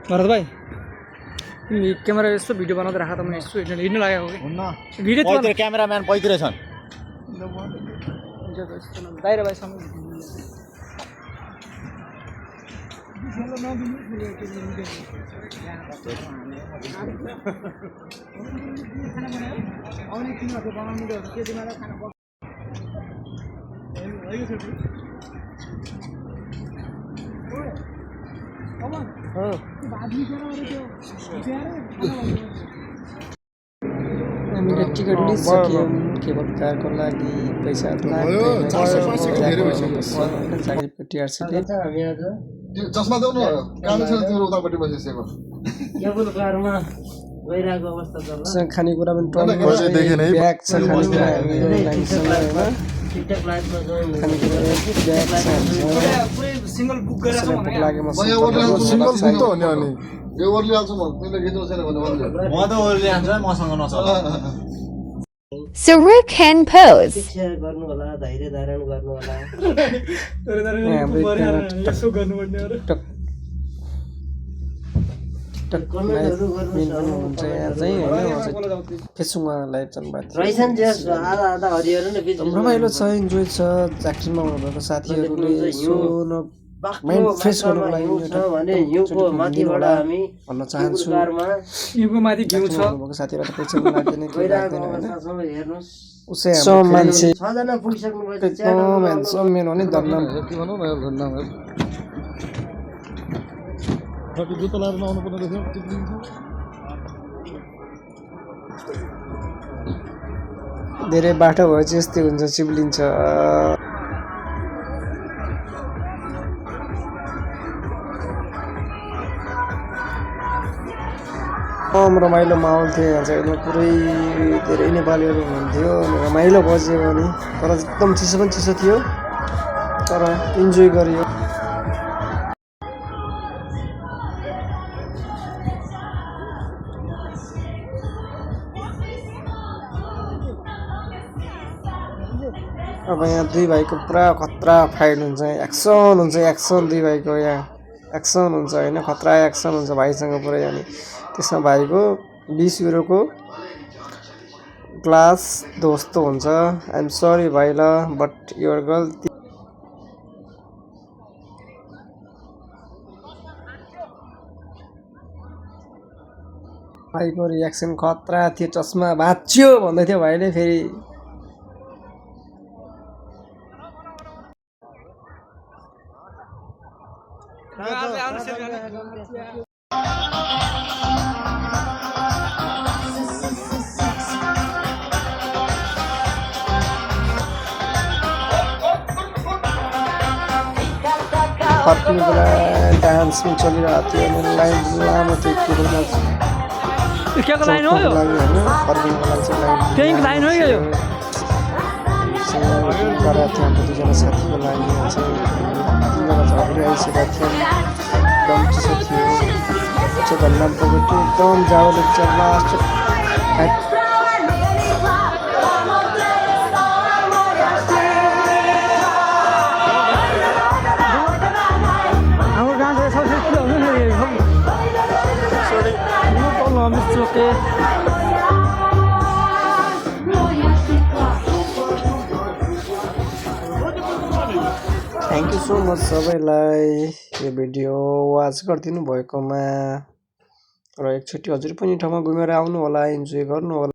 भरत भाइ तिमी क्यामेरा यस्तो भिडियो बनाउँदै राख त म यस्तो हिँड्न लागेको कि हुन्न भिडियो पैतिर क्यामेराम्यान पैतिर छन् बाहिर भाइसँग हामीले टिकट लिइसक्यौँ केवल कारको लागि पैसा जागिरको टिआरसीले चस्मा देऊ न कालो छ त्यो उतापट्टि बसिसकेको केबल कारमा गइरहेको अवस्था छ खानेकुरा पनि ब्याग छ खानेकुरा ठिकठाक लाइफमा जोइन खानेकुरा ब्याग छ पुरै सिंगल बुक गरेर लागेमा सिंगल बुक त हो नि अनि यो ओर्ली हाल्छु म त्यसले खिच्नु छैन भने भन्छु म त ओर्ली हान्छ मसँग नचल So Rick can pose. शिक्षा गर्नु होला धैर्य धारण गर्नु होला यसो गर्नुपर्ने हो रहिछन् जस आधा आधा हरिहरू नै बिच रमाइलो छ इन्जोय छ चाकरीमा हुनुभएको साथीहरूले यसो माइन्ड फ्रेस गर्नुको लागि भने युको माथिबाट हामी भन्न चाहन्छु युको माथि भ्यू छ साथीहरूलाई त पैसा लाग्दैन केही लाग्दैन होइन हेर्नुस् उसै मान्छे 6 जना पुगिसक्नु भयो एकदम ह्यान्डसम मेन हो नि धन्ना के भनौँ न यार धन्ना कति जुत्ता लाएर आउनु पर्ने रहेछ धेरै बाटो भएपछि यस्तै हुन्छ चिप्लिन्छ रमाइलो माहौल थियो यहाँ चाहिँ पुरै धेरै नेपालीहरू हुनुहुन्थ्यो अनि रमाइलो बज्यो भने तर एकदम चिसो पनि चिसो थियो तर इन्जोय गरियो अब यहाँ दुई भाइको पुरा खतरा फाइट हुन्छ एक्सन दुई भाइको यहाँ एक्सन हुन्छ होइन खतरा एक्सन हुन्छ भाइसँग पुरै अनि त्यसमा भाइको 20 युरोको ग्लास दोस्तो हुन्छ आई एम सरी भाइ ल बट योर गल्ती भाइको रियाक्सन खतरा थियो चस्मा भाँच्यो भन्दै थियो भाइले फेरि फर्किने बेला डान्स पनि चलिरहेको थियो अनि लाइन लामो थियो केबलमा केको लाइन हो यो फर्किने बेला चाहिँ पिङ्क लाइन हो यो गरेको थियो हाम्रो दुईजना साथीको लागि चाहिँ तिनजना झगडी आइसकेका थियौँ एकदम चिसो थियो चाहिँ भन्दा पुगेको थियो एकदम जाडोले चाहिँ last Okay. Thank you so much सबैलाई यो भिडियो वाच गरिदिनु भएकोमा र एकचोटि हजुर पनि ठाउँमा घुमेर आउनु होला इन्जोय गर्नु होला